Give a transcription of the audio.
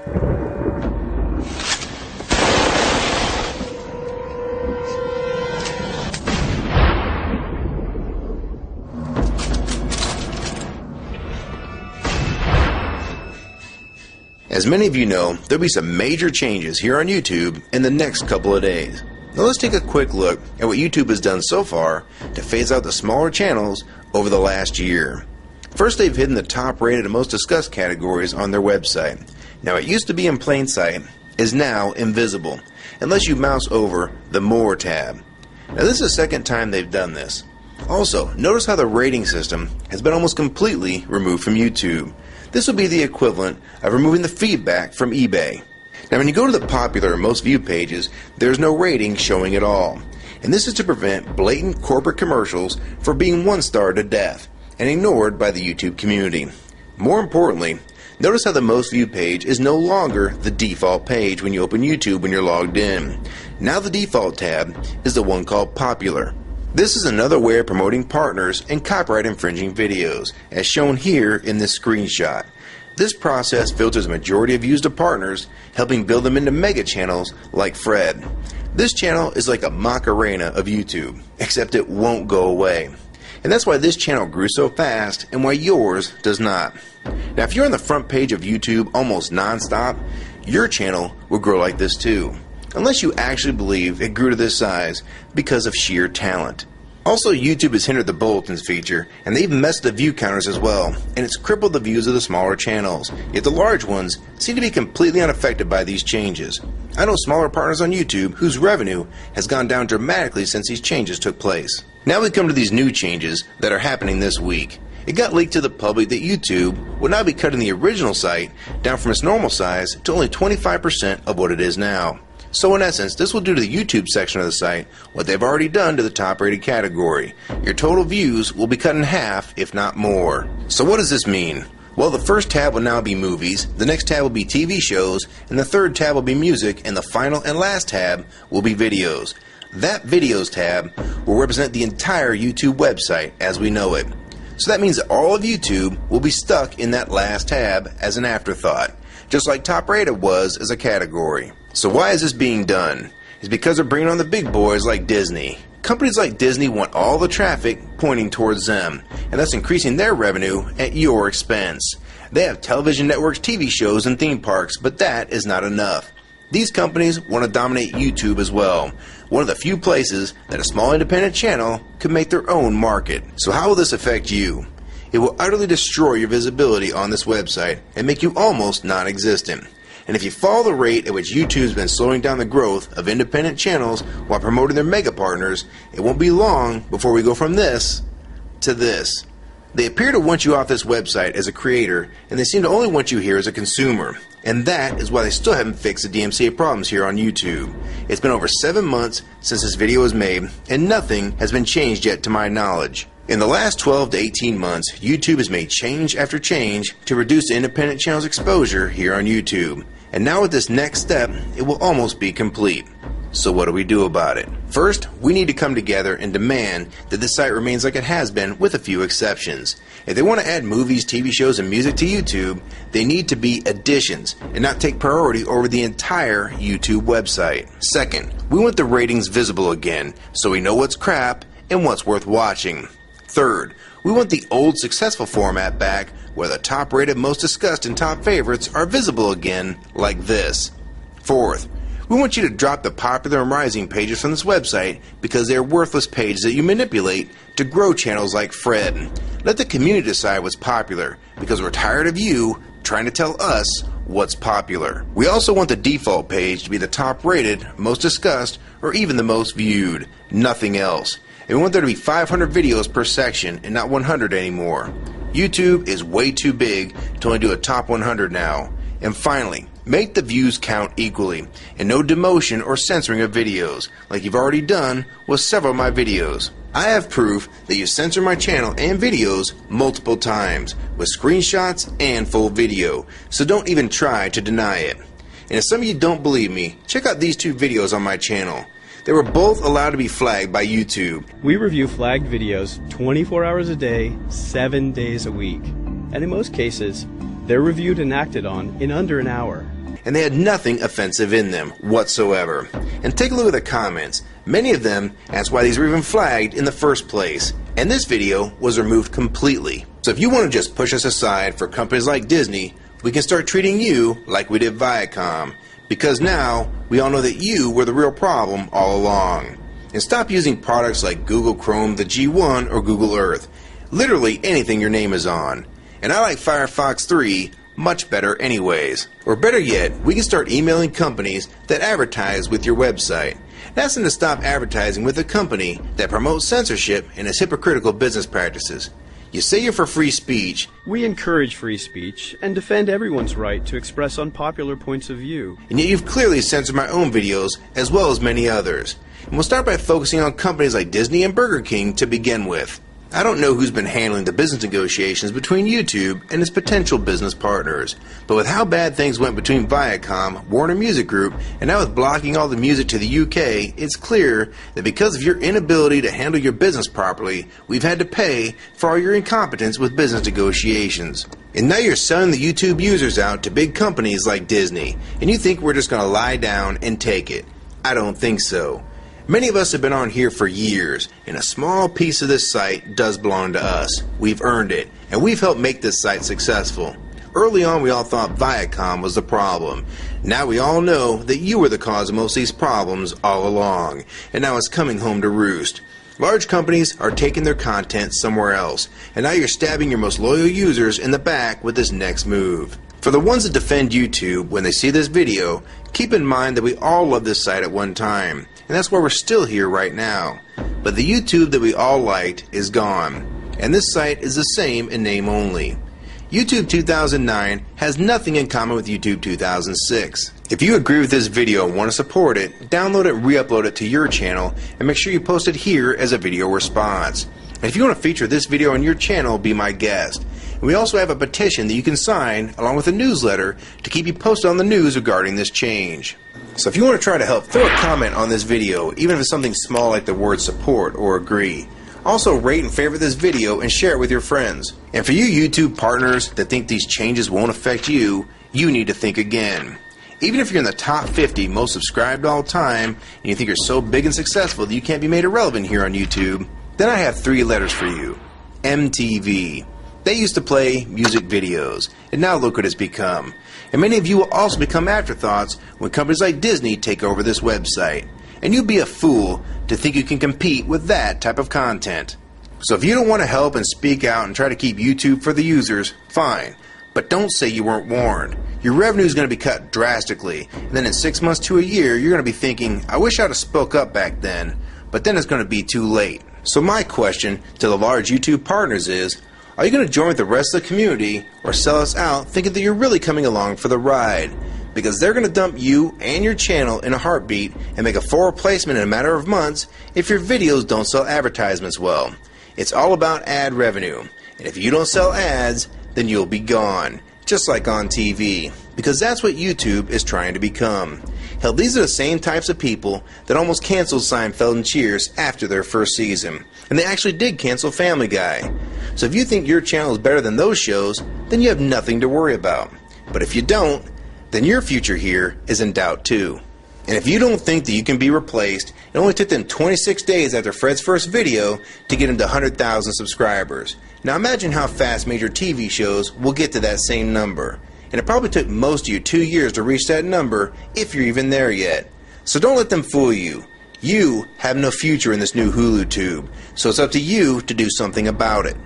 As many of you know, there'll be some major changes here on YouTube in the next couple of days. Now let's take a quick look at what YouTube has done so far to phase out the smaller channels over the last year. First, they've hidden the top rated and most discussed categories on their website. Now it used to be in plain sight, is now invisible, unless you mouse over the More tab. Now this is the second time they've done this. Also, notice how the rating system has been almost completely removed from YouTube. This will be the equivalent of removing the feedback from eBay. Now when you go to the popular and most viewed pages, there's no rating showing at all. And this is to prevent blatant corporate commercials from being one-starred to death and ignored by the YouTube community. More importantly, notice how the most viewed page is no longer the default page when you open YouTube when you're logged in. Now the default tab is the one called Popular. This is another way of promoting partners and copyright infringing videos, as shown here in this screenshot. This process filters a majority of views to partners, helping build them into mega channels like Fred. This channel is like a Macarena of YouTube, except it won't go away. And that's why this channel grew so fast and why yours does not. Now if you're on the front page of YouTube almost non-stop, your channel will grow like this too. Unless you actually believe it grew to this size because of sheer talent. Also, YouTube has hindered the bulletins feature, and they've messed the view counters as well, and it's crippled the views of the smaller channels. Yet the large ones seem to be completely unaffected by these changes. I know smaller partners on YouTube whose revenue has gone down dramatically since these changes took place. Now we come to these new changes that are happening this week. It got leaked to the public that YouTube will now be cutting the original site down from its normal size to only 25% of what it is now. So in essence, this will do to the YouTube section of the site what they've already done to the top rated category. Your total views will be cut in half, if not more. So what does this mean? Well, the first tab will now be movies, the next tab will be TV shows, and the third tab will be music, and the final and last tab will be videos. That videos tab will represent the entire YouTube website as we know it. So that means that all of YouTube will be stuck in that last tab as an afterthought, just like top rated was as a category. So why is this being done? It's because they're bringing on the big boys like Disney. Companies like Disney want all the traffic pointing towards them, and thus increasing their revenue at your expense. They have television networks, TV shows, and theme parks, but that is not enough. These companies want to dominate YouTube as well, one of the few places that a small independent channel could make their own market. So how will this affect you? It will utterly destroy your visibility on this website and make you almost non-existent. And if you follow the rate at which YouTube has been slowing down the growth of independent channels while promoting their mega partners, it won't be long before we go from this to this. They appear to want you off this website as a creator, and they seem to only want you here as a consumer. And that is why they still haven't fixed the DMCA problems here on YouTube. It's been over 7 months since this video was made, and nothing has been changed yet to my knowledge. In the last 12 to 18 months, YouTube has made change after change to reduce the independent channel's exposure here on YouTube. And now with this next step, it will almost be complete. So what do we do about it? First, we need to come together and demand that this site remains like it has been with a few exceptions. If they want to add movies, TV shows, and music to YouTube, they need to be additions and not take priority over the entire YouTube website. Second, we want the ratings visible again so we know what's crap and what's worth watching. Third, we want the old successful format back where the top rated, most discussed, and top favorites are visible again like this. Fourth, we want you to drop the popular and rising pages from this website because they are worthless pages that you manipulate to grow channels like Fred. Let the community decide what's popular because we're tired of you trying to tell us what's popular. We also want the default page to be the top rated, most discussed, or even the most viewed. Nothing else. And we want there to be 500 videos per section and not 100 anymore. YouTube is way too big to only do a top 100 now. And finally, make the views count equally, and no demotion or censoring of videos, like you've already done with several of my videos. I have proof that you censor my channel and videos multiple times, with screenshots and full video, so don't even try to deny it. And if some of you don't believe me, check out these two videos on my channel. They were both allowed to be flagged by YouTube. We review flagged videos 24 hours a day, 7 days a week. And in most cases, They're reviewed and acted on in under an hour. And they had nothing offensive in them whatsoever. And take a look at the comments. Many of them asked why these were even flagged in the first place. And this video was removed completely. So if you want to just push us aside for companies like Disney, we can start treating you like we did Viacom. Because now, we all know that you were the real problem all along. And stop using products like Google Chrome, the G1, or Google Earth. Literally anything your name is on. And I like Firefox 3 much better anyways. Or better yet, we can start emailing companies that advertise with your website. Ask them to stop advertising with a company that promotes censorship and has hypocritical business practices. You say you're for free speech. We encourage free speech and defend everyone's right to express unpopular points of view. And yet you've clearly censored my own videos as well as many others. And we'll start by focusing on companies like Disney and Burger King to begin with. I don't know who's been handling the business negotiations between YouTube and its potential business partners, but with how bad things went between Viacom, Warner Music Group, and now with blocking all the music to the UK, it's clear that because of your inability to handle your business properly, we've had to pay for all your incompetence with business negotiations. And now you're selling the YouTube users out to big companies like Disney, and you think we're just going to lie down and take it. I don't think so. Many of us have been on here for years, and a small piece of this site does belong to us. We've earned it, and we've helped make this site successful. Early on, we all thought Viacom was the problem. Now we all know that you were the cause of most of these problems all along, and now it's coming home to roost. Large companies are taking their content somewhere else, and now you're stabbing your most loyal users in the back with this next move. For the ones that defend YouTube when they see this video, keep in mind that we all loved this site at one time, and that's why we're still here right now. But the YouTube that we all liked is gone, and this site is the same in name only. YouTube 2009 has nothing in common with YouTube 2006. If you agree with this video and want to support it, download it and re-upload it to your channel, and make sure you post it here as a video response. And if you want to feature this video on your channel, be my guest. And we also have a petition that you can sign along with a newsletter to keep you posted on the news regarding this change. So if you want to try to help, throw a comment on this video, even if it's something small like the word support or agree. Also rate and favorite this video and share it with your friends. And for you YouTube partners that think these changes won't affect you, you need to think again. Even if you're in the top 50 most subscribed all time, and you think you're so big and successful that you can't be made irrelevant here on YouTube, then I have 3 letters for you. MTV. They used to play music videos, and now look what it's become. And many of you will also become afterthoughts when companies like Disney take over this website. And you'd be a fool to think you can compete with that type of content. So if you don't want to help and speak out and try to keep YouTube for the users, fine. But don't say you weren't warned. Your revenue is going to be cut drastically, and then in 6 months to a year, you're going to be thinking, I wish I'd have spoke up back then. But then it's going to be too late. So my question to the large YouTube partners is, are you going to join with the rest of the community or sell us out thinking that you're really coming along for the ride? Because they're going to dump you and your channel in a heartbeat and make a full replacement in a matter of months if your videos don't sell advertisements well. It's all about ad revenue. And if you don't sell ads, then you'll be gone. Just like on TV. Because that's what YouTube is trying to become. Hell, these are the same types of people that almost canceled Seinfeld and Cheers after their first season. And they actually did cancel Family Guy. So if you think your channel is better than those shows, then you have nothing to worry about. But if you don't, then your future here is in doubt too. And if you don't think that you can be replaced, it only took them 26 days after Fred's first video to get him to 100,000 subscribers. Now imagine how fast major TV shows will get to that same number. And it probably took most of you 2 years to reach that number, if you're even there yet. So don't let them fool you. You have no future in this new Hulu tube, so it's up to you to do something about it.